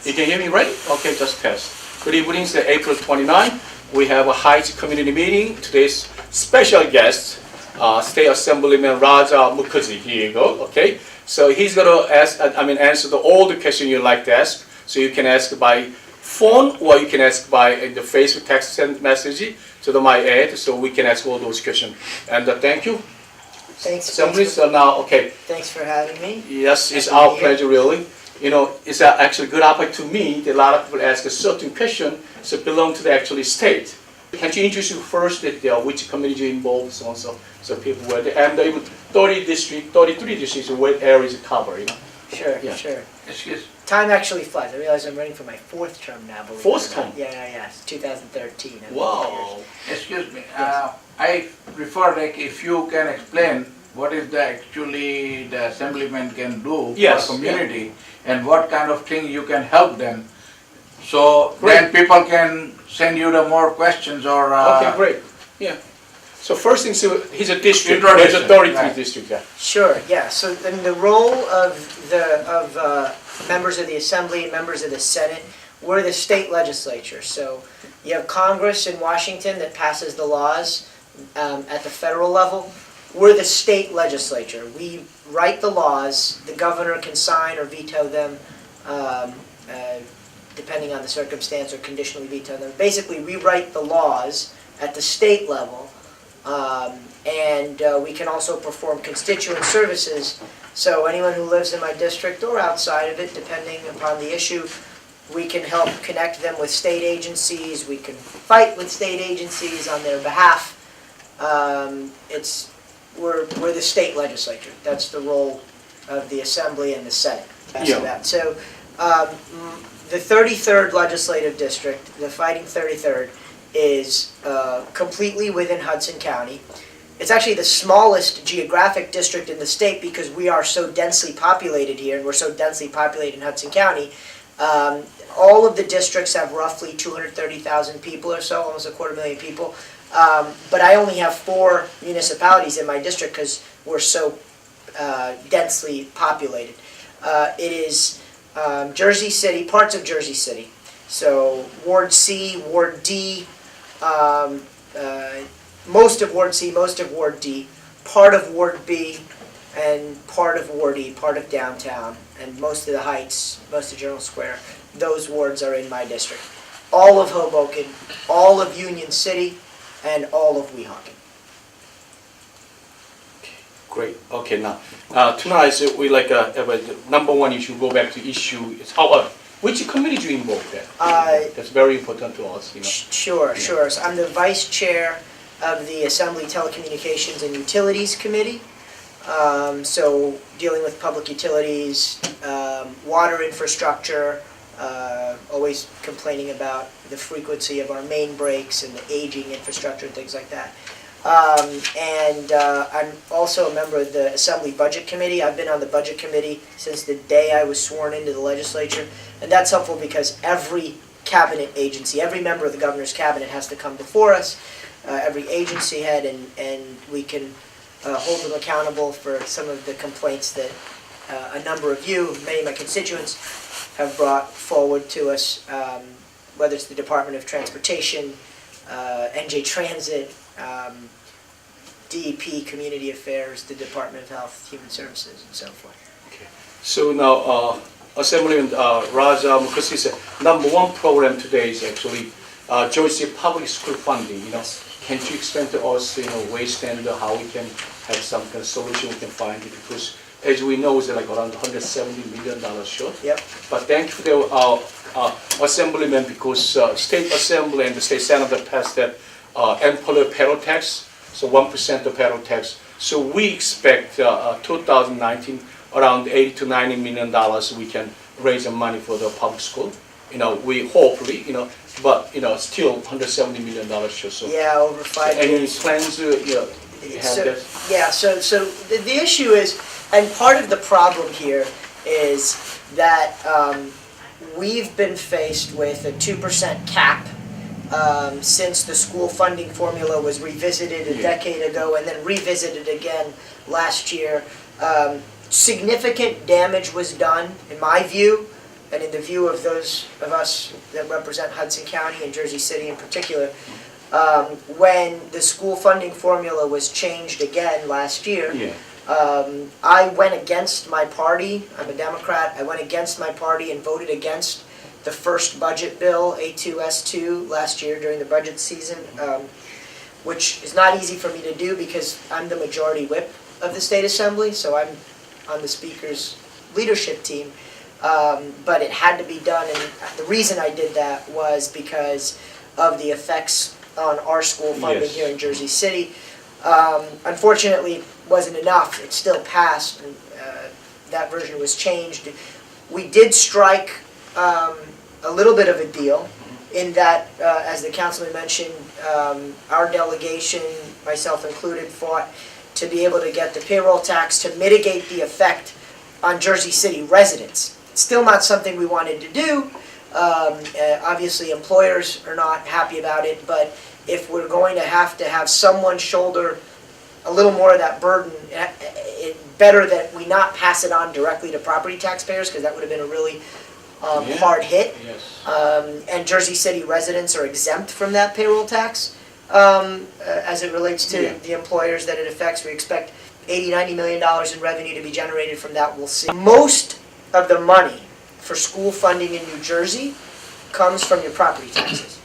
You can hear me right? Okay, just test. Good evening, it's April 29. We have a Heights community meeting. Today's special guest, State Assemblyman Mukherji. Here you go, okay? So he's gonna answer all the questions you like to ask. So you can ask by phone or you can ask by the Facebook text message to my ad, so we can ask all those questions. And thank you. Thanks. Assembly, so now, okay. Thanks for having me. Yes, it's our pleasure, really. You know, it's actually a good opportunity to me that a lot of people ask a certain question, so belong to the actually state. Can you introduce you first that which community you involved, so on, so people were there, and even 33 districts, what areas cover, you know? Sure, Yeah. sure. Excuse. Time actually flies. I realize I'm running for my fourth term now. believe it or Fourth not. term? Yeah. It's 2013. Wow. Excuse me, Yes. I prefer like if you can explain what is actually the assemblyman can do Yes, for community and what kind of thing you can help them. So Great. then people can send you the more questions or. Okay, great. Yeah. So first thing, so he's a district. Introduction, There's a 33 right. district. Yeah. Sure, yeah. So then the role of members of the Assembly, members of the Senate, we're the state legislature. So you have Congress in Washington that passes the laws at the federal level. We're the state legislature. We write the laws. The governor can sign or veto them, depending on the circumstance, or conditionally veto them. Basically, we write the laws at the state level, and we can also perform constituent services. So anyone who lives in my district or outside of it, depending upon the issue, we can help connect them with state agencies. We can fight with state agencies on their behalf. We're the state legislature. That's the role of the Assembly and the Senate. Yeah. So the 33rd legislative district, the Fighting 33rd, is completely within Hudson County. It's actually the smallest geographic district in the state because we are so densely populated here, and we're so densely populated in Hudson County. All of the districts have roughly 230,000 people or so, almost 250,000 people. But I only have 4 municipalities in my district because we're so densely populated. It is Jersey City, parts of Jersey City. So Ward C, Ward D, most of Ward C, most of Ward D, part of Ward B, and part of Ward E, part of downtown, and most of the Heights, most of General Square. Those wards are in my district. All of Hoboken, all of Union City, and all of Weehawken. Great. Okay, now tonight we like number one issue. Go back to issue. It's which committee you involved in? That's very important to us. You know. Sure. So I'm the vice chair of the Assembly Telecommunications and Utilities Committee. So dealing with public utilities, water infrastructure, always complaining about the frequency of our main breaks and the aging infrastructure and things like that. I'm also a member of the Assembly Budget Committee. I've been on the Budget Committee since the day I was sworn into the legislature, and that's helpful because every cabinet agency, every member of the governor's cabinet has to come before us, every agency head, and we can hold them accountable for some of the complaints that a number of you, many of my constituents, have brought forward to us, whether it's the Department of Transportation, NJ Transit, DEP, Community Affairs, the Department of Health, Human Services, and so forth. Okay. So now, Assemblyman Mukherji said number one program today is actually Jersey public school funding. You know, can you explain to us, you know, waste and how we can have some kind of solution we can find it? Because as we know, it's like around $170 million short. Yep. But thank you to the Assemblyman because State Assembly and the State Senate have passed that employer payroll tax, so 1% of payroll tax. So we expect 2019 around $80 to $90 million we can raise the money for the public school. You know, we hopefully, you know, but you know, still $170 million short. So Yeah, over 5 any years. plans you know, you have that? Yeah, so the issue is, and part of the problem here is that we've been faced with a 2% cap since the school funding formula was revisited a decade ago and then revisited again last year. Significant damage was done, in my view, and in the view of those of us that represent Hudson County and Jersey City in particular, when the school funding formula was changed again last year, I went against my party. I'm a Democrat. I went against my party and voted against the first budget bill, A2S2, last year during the budget season, which is not easy for me to do because I'm the majority whip of the state assembly, so I'm on the speaker's leadership team. But it had to be done, and the reason I did that was because of the effects on our school funding here in Jersey City. Unfortunately, wasn't enough. It still passed, and that version was changed. We did strike a little bit of a deal in that, as the councilman mentioned, our delegation, myself included, fought to be able to get the payroll tax to mitigate the effect on Jersey City residents. It's still not something we wanted to do. Obviously, employers are not happy about it, but if we're going to have someone shoulder a little more of that burden, it's better that we not pass it on directly to property taxpayers, because that would have been a really hard hit. And Jersey City residents are exempt from that payroll tax as it relates to the employers that it affects. We expect $80–90 million in revenue to be generated from that. We'll see. Most of the money for school funding in New Jersey comes from your property taxes.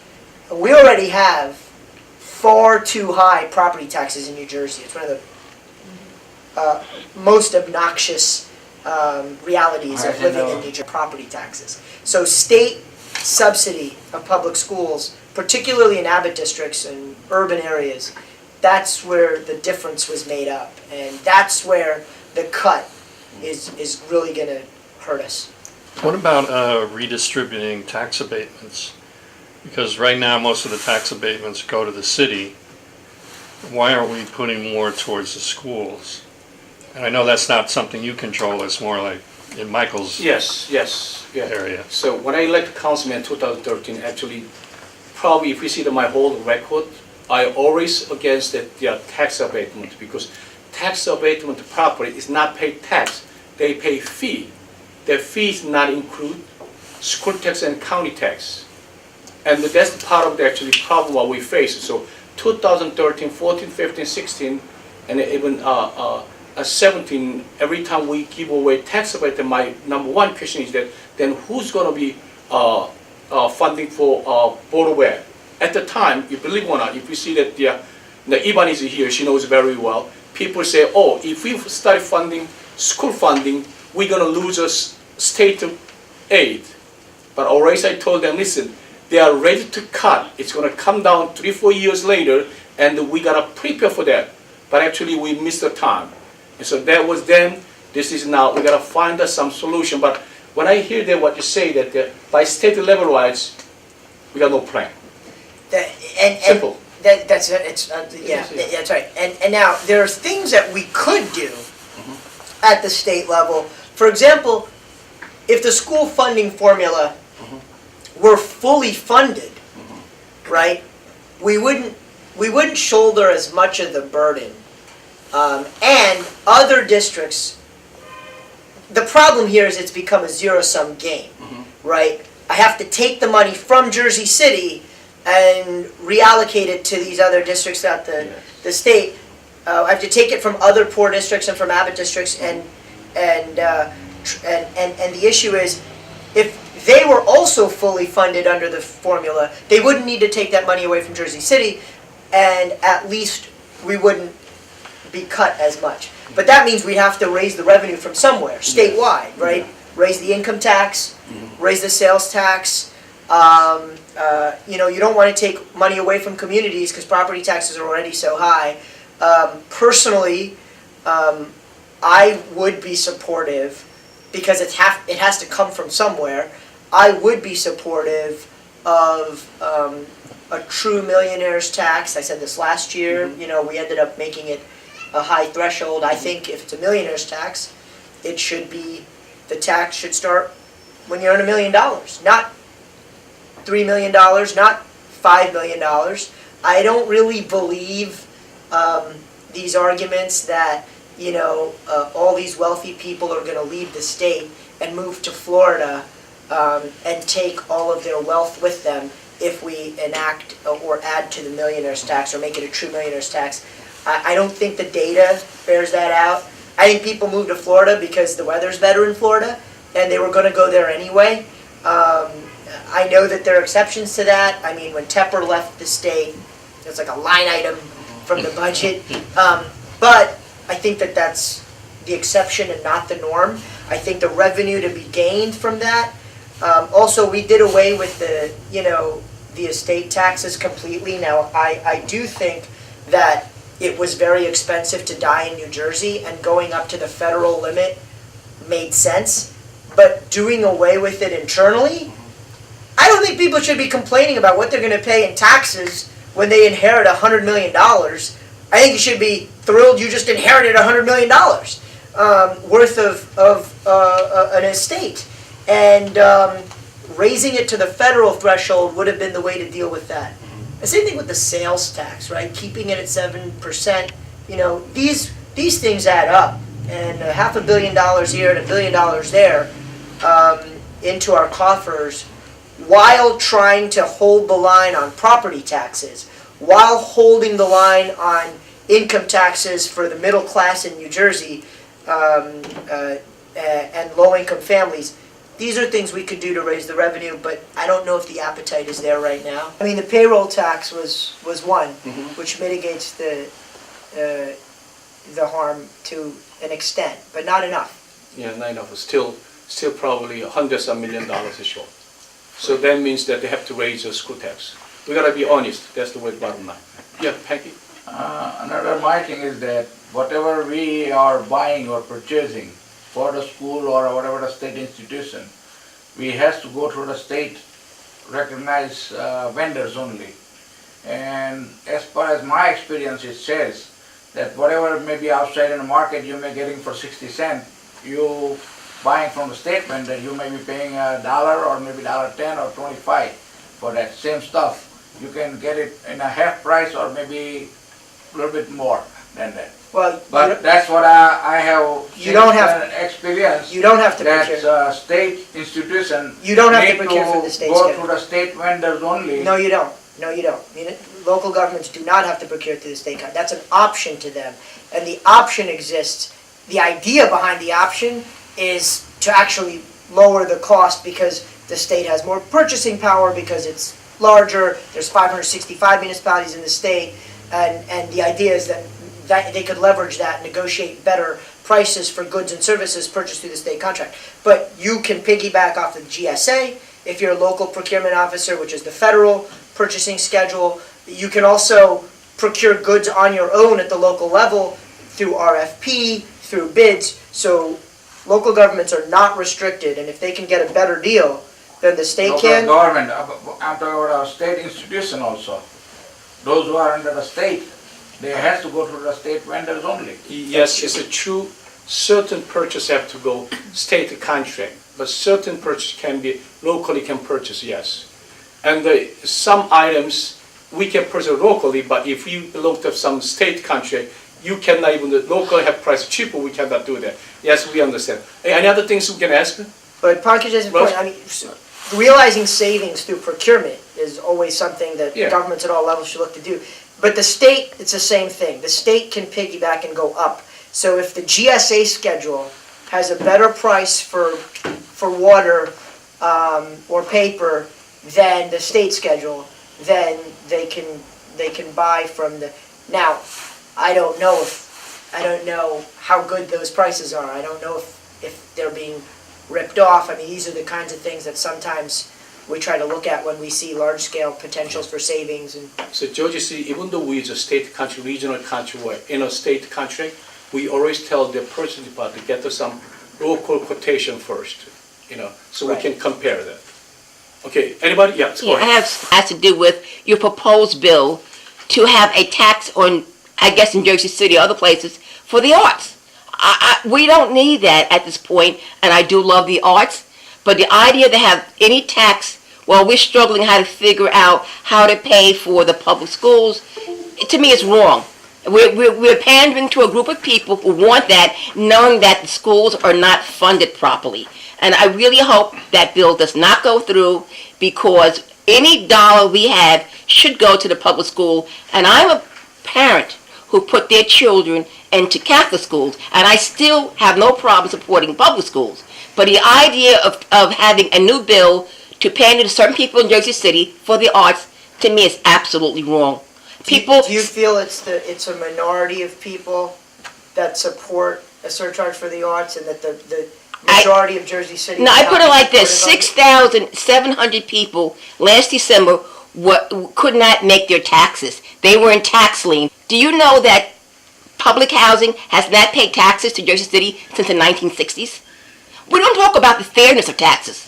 We already have far too high property taxes in New Jersey. It's one of the most obnoxious realities of living in New Jersey, property taxes. So state subsidy of public schools, particularly in Abbott districts and urban areas, that's where the difference was made up. And that's where the cut is really going to hurt us. What about redistributing tax abatements? Because right now most of the tax abatements go to the city. Why aren't we putting more towards the schools? And I know that's not something you control, it's more like in Michael's area. So when I elected councilman in 2013, actually, probably if you see my whole record, I always against the tax abatement, because tax abatement property is not paid tax, they pay fee. The fees not include school tax and county tax. And that's part of the actually problem what we face. So 2013, 14, 15, 16, and even 17, every time we give away tax abatement, my number one question is that then who's going to be funding for Board of Ed? At the time, you believe it or not, if you see that the Ivan is here, she knows very well. People say, oh, if we start funding school funding, we're going to lose a state aid. But always I told them, listen, they are ready to cut. It's going to come down 3–4 years later, and we got to prepare for that. But actually, we missed the time. And so that was then, this is now, we got to find us some solution. But when I hear that what you say, that by state level wise, we got no plan. Simple. That's right. And now, there are things that we could do at the state level. For example, if the school funding formula were fully funded, right, we wouldn't shoulder as much of the burden. And other districts, the problem here is it's become a zero-sum game, right? I have to take the money from Jersey City and reallocate it to these other districts throughout the state. I have to take it from other poor districts and from Abbott districts, and the issue is, if they were also fully funded under the formula, they wouldn't need to take that money away from Jersey City, and at least we wouldn't be cut as much. But that means we have to raise the revenue from somewhere, statewide, right? Raise the income tax, raise the sales tax. You know, you don't want to take money away from communities because property taxes are already so high. Personally, I would be supportive, because it has to come from somewhere. I would be supportive of a true millionaire's tax. I said this last year. You know, we ended up making it a high threshold. I think if it's a millionaire's tax, it should be, the tax should start when you earn $1 million, not $3 million, not $5 million. I don't really believe these arguments that, you know, all these wealthy people are going to leave the state and move to Florida and take all of their wealth with them if we enact or add to the millionaire's tax or make it a true millionaire's tax. I don't think the data bears that out. I think people move to Florida because the weather's better in Florida, and they were going to go there anyway. I know that there are exceptions to that. I mean, when Tepper left the state, it's like a line item from the budget. But I think that that's the exception and not the norm. I think the revenue to be gained from that. Also, we did away with the, the estate taxes completely. Now, I do think that it was very expensive to die in New Jersey, and going up to the federal limit made sense. But doing away with it internally, I don't think people should be complaining about what they're going to pay in taxes when they inherit $100 million. I think you should be thrilled you just inherited $100 million worth of an estate. And raising it to the federal threshold would have been the way to deal with that. The same thing with the sales tax, right? Keeping it at 7%. These things add up. And $500 million here and $1 billion there into our coffers, while trying to hold the line on property taxes, while holding the line on income taxes for the middle class in New Jersey and low-income families. These are things we could do to raise the revenue, but I don't know if the appetite is there right now. I mean, the payroll tax was one, which mitigates the harm to an extent, but not enough. Yeah, not enough. Still probably hundreds of millions of dollars is short. So that means that they have to raise the school tax. We gotta be honest. That's the way bottom line. Yeah, Peggy? Another my thing is that whatever we are buying or purchasing for the school or whatever the state institution, we have to go through the state recognized vendors only. And as far as my experience, it says that whatever may be outside in the market you may getting for 60 cents, you buying from the state vendor, you may be paying $1 or maybe $1.10 or 25 for that same stuff. You can get it in a half price or maybe a little bit more than that. Well, But that's what I have You don't have- experience. you don't have to procure. That state institution You don't have to need procure from the state go schedule. through the state vendors only. No, you don't. No, you don't. Local governments do not have to procure through the state. That's an option to them. And the option exists. The idea behind the option is to actually lower the cost because the state has more purchasing power because it's larger. There's 565 municipalities in the state. And the idea is that they could leverage that and negotiate better prices for goods and services purchased through the state contract. But you can piggyback off the GSA if you're a local procurement officer, which is the federal purchasing schedule. You can also procure goods on your own at the local level through RFP, through bids. So local governments are not restricted, and if they can get a better deal than the state Local can. government, I'm talking about our state institution also. Those who are under the state, they have to go through the state vendors only. Yes, it's a true, certain purchase have to go state contract, but certain purchase can be, locally can purchase, yes. And some items we can purchase locally, but if you belong to some state contract, you cannot even, locally have price cheaper, we cannot do that. Yes, we understand. Any other things we can ask? But Pankaj has a point. I mean, realizing savings through procurement is always something that Yeah. governments at all levels should look to do. But the state, it's the same thing. The state can piggyback and go up. So if the GSA schedule has a better price for water or paper than the state schedule, then they can buy from the. Now, I don't know how good those prices are. I don't know if they're being ripped off. I mean, these are the kinds of things that sometimes we try to look at when we see large-scale potentials for savings. And So George, you see, even though we use a state country, regional country, or in a state contract, we always tell the purchasing department to get us some local quotation first, so we Right. can compare that. Okay, anybody? Yeah, go Yeah, ahead. has to do with your proposed bill to have a tax on, I guess in Jersey City or other places, for the arts. We don't need that at this point, and I do love the arts, but the idea to have any tax while we're struggling how to figure out how to pay for the public schools, to me it's wrong. We're pandering to a group of people who want that, knowing that the schools are not funded properly. And I really hope that bill does not go through, because any dollar we have should go to the public school. And I'm a parent who put their children into Catholic schools, and I still have no problem supporting public schools. But the idea of having a new bill to pander to certain people in Jersey City for the arts, to me, is absolutely wrong. Do you feel it's a minority of people that support a surcharge for the arts, and that the majority of Jersey City? No, I put it like this: 6,700 people last December could not make their taxes. They were in tax lien. Do you know that public housing has not paid taxes to Jersey City since the 1960s? We don't talk about the fairness of taxes.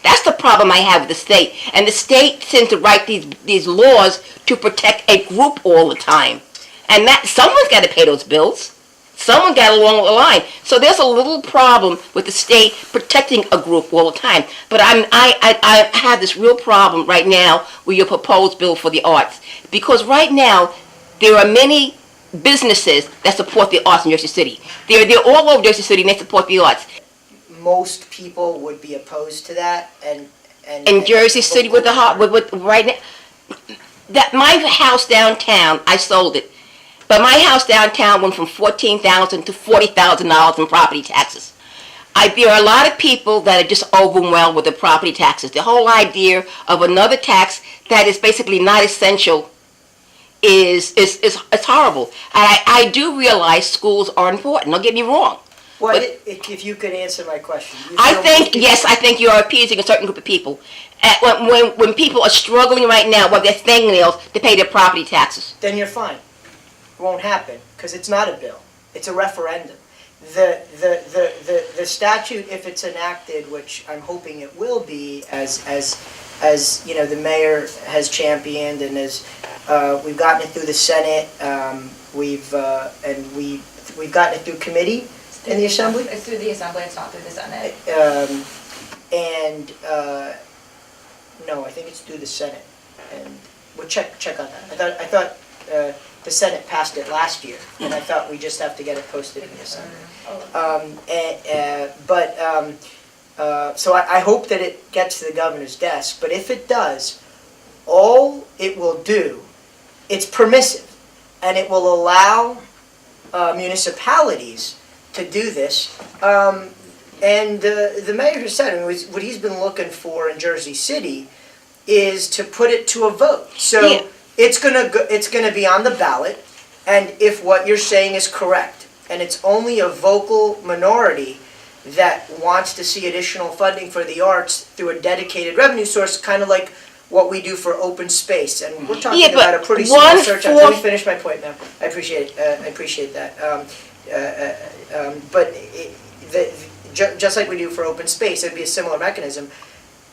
That's the problem I have with the state. And the state tends to write these laws to protect a group all the time. And that someone's got to pay those bills. Someone got along the line. So there's a little problem with the state protecting a group all the time. But I have this real problem right now with your proposed bill for the arts. Because right now, there are many businesses that support the arts in Jersey City. They're all over Jersey City, and they support the arts. Most people would be opposed to that, and In Jersey City with right now, that my house downtown, I sold it. But my house downtown went from $14,000 to $40,000 in property taxes. There are a lot of people that are just overwhelmed with the property taxes. The whole idea of another tax that is basically not essential is horrible. I do realize schools are important. Don't get me wrong. Well, But- if you could answer my question. I think you are appeasing a certain group of people. When people are struggling right now with their fingernails to pay their property taxes. Then you're fine. It won't happen, because it's not a bill. It's a referendum. The statute, if it's enacted, which I'm hoping it will be, as you know, the mayor has championed, and as we've gotten it through the Senate, we've gotten it through committee in the Assembly. It's through the Assembly, it's not through the Senate. No, I think it's through the Senate, and we'll check on that. I thought the Senate passed it last year, and I thought we just have to get it posted in the Assembly. So I hope that it gets to the governor's desk, but if it does, all it will do, it's permissive, and it will allow municipalities to do this. And the mayor has said, I mean, what he's been looking for in Jersey City is to put it to a vote. So Yeah. it's gonna be on the ballot, and if what you're saying is correct, and it's only a vocal minority that wants to see additional funding for the arts through a dedicated revenue source, kind of like what we do for open space, and we're talking Yeah, but about a pretty small one surcharge. fourth- Let me finish my point, ma'am. I appreciate that. But just like we do for open space, it'd be a similar mechanism.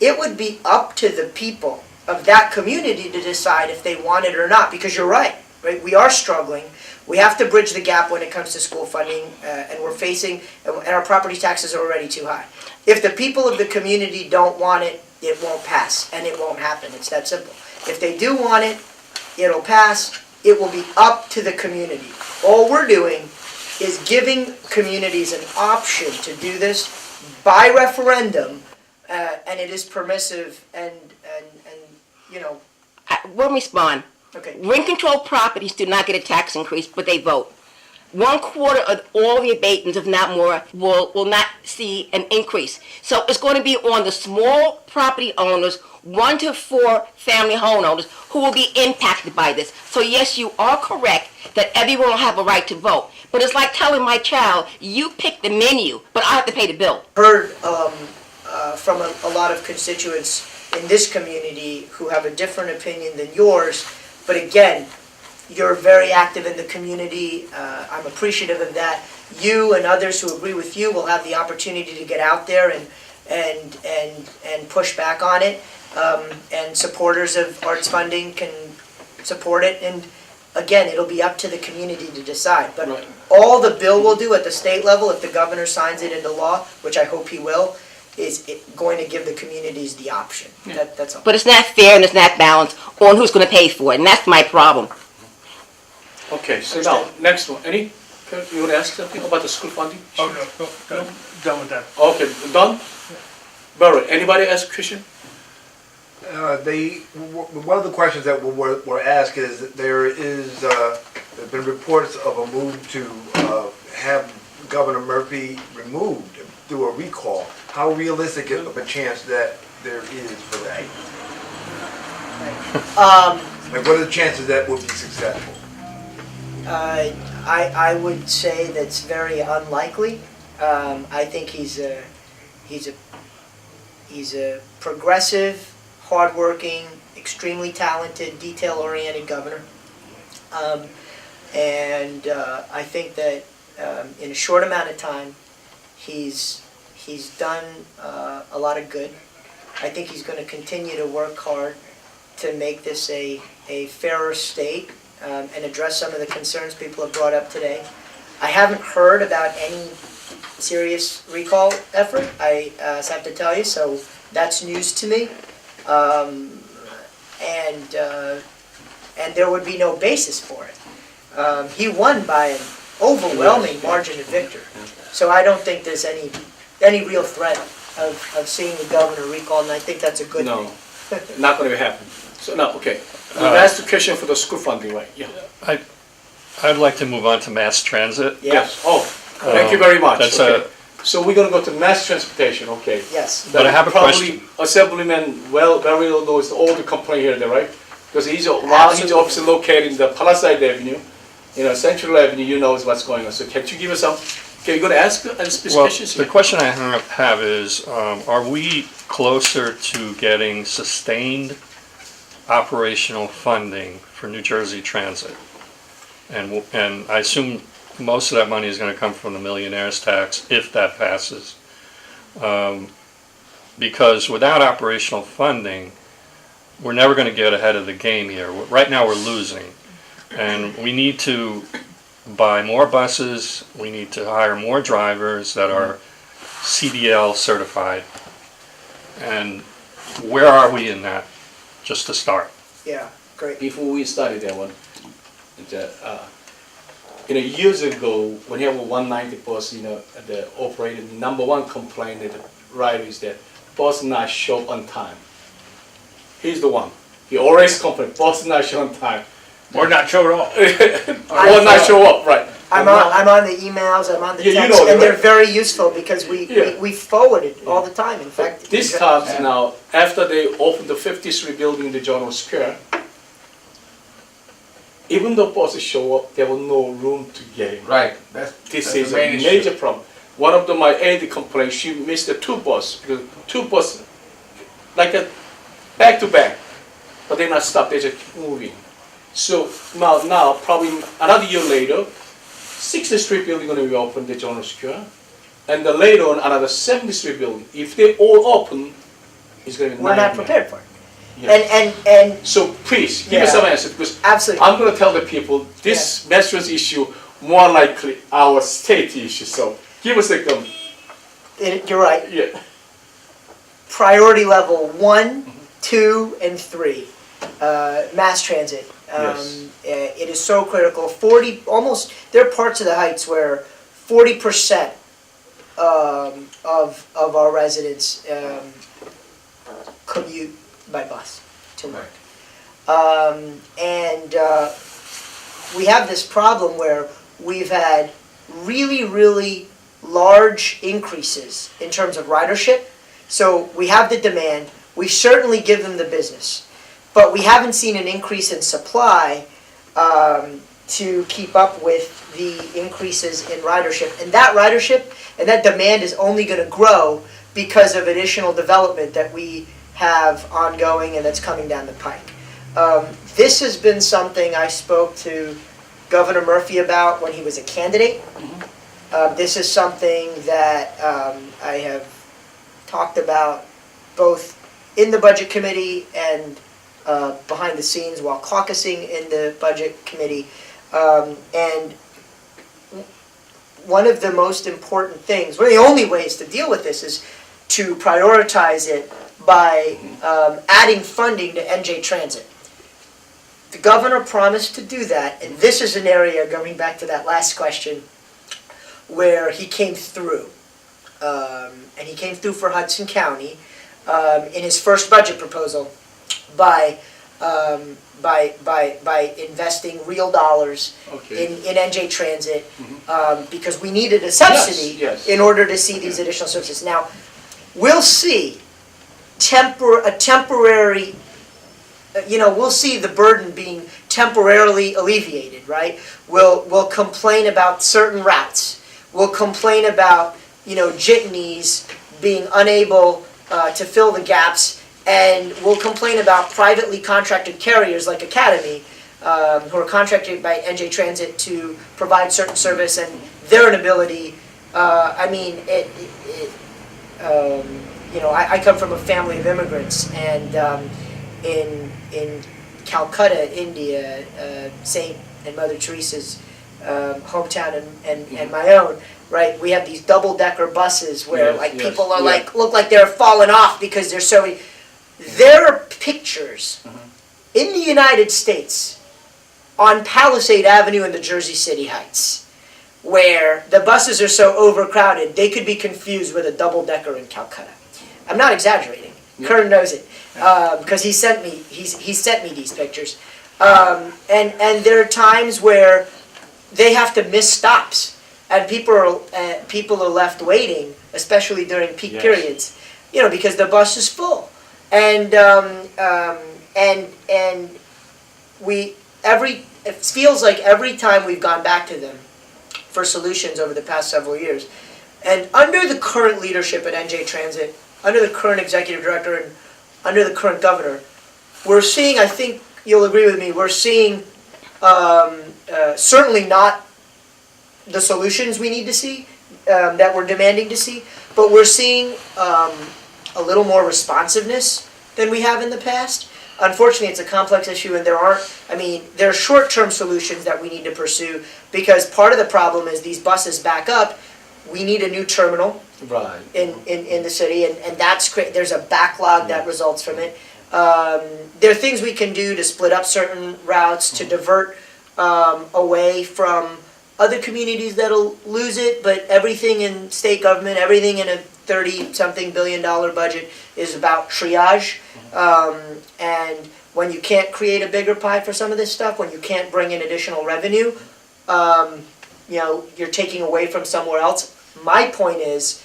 It would be up to the people of that community to decide if they want it or not, because you're right? We are struggling. We have to bridge the gap when it comes to school funding, and we're facing, and our property taxes are already too high. If the people of the community don't want it, it won't pass, and it won't happen. It's that simple. If they do want it, it'll pass. It will be up to the community. All we're doing is giving communities an option to do this by referendum, and it is permissive, and you know, We'll respond. okay. Rent-controlled properties do not get a tax increase, but they vote. 1/4 of all the abatements, if not more, will not see an increase. So it's going to be on the small property owners, 1 to 4 family homeowners, who will be impacted by this. So yes, you are correct that everyone will have a right to vote. But it's like telling my child, you pick the menu, but I have to pay the bill. Heard from a lot of constituents in this community who have a different opinion than yours, but again, you're very active in the community. I'm appreciative of that. You and others who agree with you will have the opportunity to get out there and push back on it. And supporters of arts funding can support it. And again, it'll be up to the community to decide. But Right. all the bill will do at the state level, if the governor signs it into law, which I hope he will, is going to give the communities the option. That's all. But it's not fair and it's not balanced on who's going to pay for it, and that's my problem. Okay, so now, next one, any, you want to ask something about the school funding? Oh, no, done with that. Okay, done? Barry, anybody ask question? One of the questions that were asked is that there've been reports of a move to have Governor Murphy removed through a recall. How realistic of a chance that there is for that? Like, what are the chances that would be successful? I would say that's very unlikely. I think he's a progressive, hardworking, extremely talented, detail-oriented governor. I think that in a short amount of time, he's done a lot of good. I think he's going to continue to work hard to make this a fairer state and address some of the concerns people have brought up today. I haven't heard about any serious recall effort, I have to tell you, so that's news to me. And there would be no basis for it. He won by an overwhelming margin of victory, so I don't think there's any real threat of seeing the governor recalled, and I think that's a good No, thing. not going to happen. So, no, okay. That's the question for the school funding, right? Yeah. I'd like to move on to mass transit. Yeah. Yes, oh, thank you very much. That's Okay. So we're gonna go to mass transportation, okay? Yes. But I have a Probably Assemblyman very well knows all the complaint here, right? Because while his office is located in the Palisade Avenue, Central Avenue, you know what's going on. So can you give us some, okay, you're gonna ask any specific Well, questions? the question I have is, are we closer to getting sustained operational funding for New Jersey Transit? And I assume most of that money is going to come from the millionaire's tax, if that passes. Because without operational funding, we're never going to get ahead of the game here. Right now we're losing. And we need to buy more buses, we need to hire more drivers that are CDL certified. And where are we in that, just to start? Yeah, great. Before we started that one, years ago, when you have a 190 bus, the operator, number one complaint that the rider is that bus not show on time. He's the one. He always complains, bus not show on time. Or not show at all. Or not show up, right. I'm on the emails, I'm on the Yeah, you texts, know that, and they're right? very useful because Yeah. we forward it all the time, in fact. This time now, after they opened the 53 building in the General Square, even though buses show up, there was no room to get in. Right, This that's is the a main issue. major problem. One of my aide complained she missed the two bus, because two bus, like a back to back, but they not stop, they just keep moving. So now probably another year later, 60th Street building going to be open, the General Square, and then later on another 70th Street building. If they all open, it's going to be We're not nightmare. prepared for it. Yes. And So please, give us Yeah. some answer, because absolutely, I'm going to tell the people this Metro's issue more likely our state issue. So give us a you're right. yeah. Priority level 1, 2, and 3, mass transit. Yes. It is so critical. There are parts of the Heights where 40% of our residents commute by bus to work. We have this problem where we've had really, really large increases in terms of ridership. So we have the demand, we certainly give them the business, but we haven't seen an increase in supply to keep up with the increases in ridership. And that ridership and that demand is only going to grow because of additional development that we have ongoing and that's coming down the pike. This has been something I spoke to Governor Murphy about when he was a candidate. This is something that I have talked about both in the budget committee and behind the scenes while caucusing in the budget committee. And one of the most important things, one of the only ways to deal with this is to prioritize it by adding funding to NJ Transit. The governor promised to do that, and this is an area, going back to that last question, where he came through. And he came through for Hudson County in his first budget proposal by investing real dollars Okay. in NJ Transit because we needed a subsidy Yes. in order to see these additional services. Now, we'll see a temporary, we'll see the burden being temporarily alleviated, right? We'll complain about certain routes. We'll complain about, jitneys being unable to fill the gaps, and we'll complain about privately contracted carriers like Academy, who are contracted by NJ Transit to provide certain service, and their inability. I come from a family of immigrants, and in Calcutta, India, Saint and Mother Teresa's hometown and my own, right? We have these double-decker buses where people are look like they're falling off because they're so. There are pictures in the United States on Palisade Avenue in the Jersey City Heights where the buses are so overcrowded they could be confused with a double-decker in Calcutta. I'm not exaggerating. Kern knows it because he sent me these pictures. And there are times where they have to miss stops, and people are left waiting, especially during peak periods, because the bus is full. And it feels like every time we've gone back to them for solutions over the past several years, and under the current leadership at NJ Transit, under the current executive director, and under the current governor, we're seeing, I think you'll agree with me, we're seeing certainly not the solutions we need to see, that we're demanding to see, but we're seeing a little more responsiveness than we have in the past. Unfortunately, it's a complex issue, and there are short-term solutions that we need to pursue, because part of the problem is these buses back up. We need a new terminal in the city, and there's a backlog that results from it. There are things we can do to split up certain routes, to divert away from other communities that'll lose it, but everything in state government, everything in a $30-something billion budget is about triage. And when you can't create a bigger pie for some of this stuff, when you can't bring in additional revenue, you're taking away from somewhere else. My point is,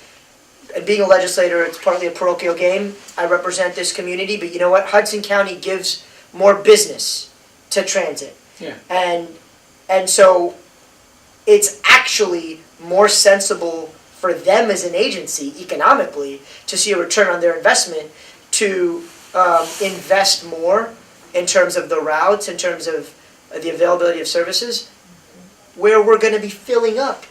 and being a legislator, it's partly a parochial game. I represent this community, but you know what? Hudson County gives more business to transit. Yeah. And so it's actually more sensible for them as an agency, economically, to see a return on their investment, to invest more in terms of the routes, in terms of the availability of services, where we're going to be filling up